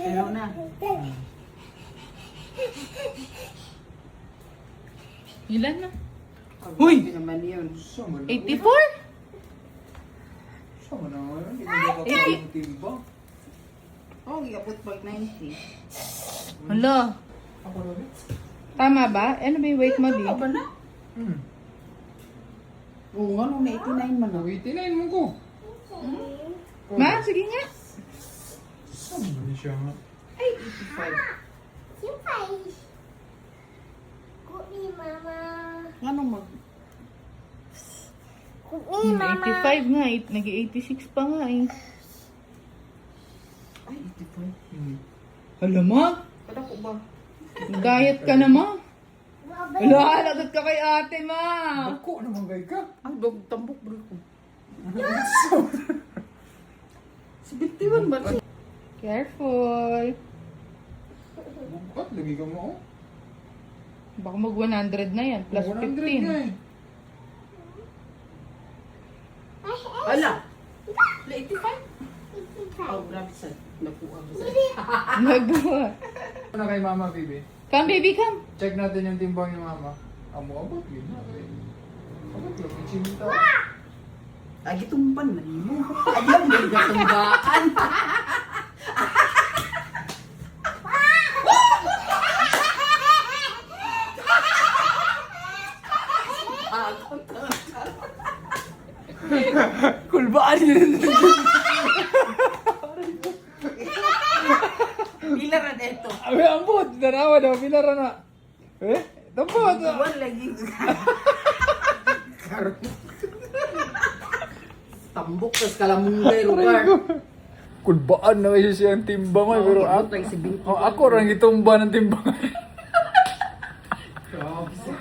Pero na. Ilan na? Huy! Naman yun. 84? Sama naman. Hindi ko kapag timba. Oh, gigapot pag 90. Hala. Ako na rin. Tama ba? Ano ba yung weight mo, di? Ano ba na? Oo nga, nung 89 man. 89 mo ko. Ma, sige nga. Sama na siya nga. Ay, 85. Yung face. Kunin, mama. Ano mag... Kunin, mama. 85 nga. Nag-86 pa nga eh. Ay, 85. Hala, ma. Kada ko ba? Diet ka na, ma. Hala, lagot ka kay ate, ma. Ako naman gay ka. Ang dog tambok bro ko. 71 ba? Careful. Bukat, lagi ka mo. Baka mag 100 na yan. Plus 100 nga 15. eh. Ala! 85? Oh, grabe sa nakuha ko sa... Nagawa. Ano kay mama, baby? Come, baby, come. Check natin yung timbang ni mama. Amo, abot yun natin. Abot lang, itsinta. Ay, gitumpan man mo. Ay, yung may gatumbaan. Kulbaan yun. Pila na dito. Abi, ambot. Darawa daw, pilara na. Eh? Tampot. Iwan lagi. Tambok tas kalamungay lugar. Kulbaan na kasi siya ang timbang ay, pero ako, Like si Binti. ako rin itumba ng timbang. Grabe sa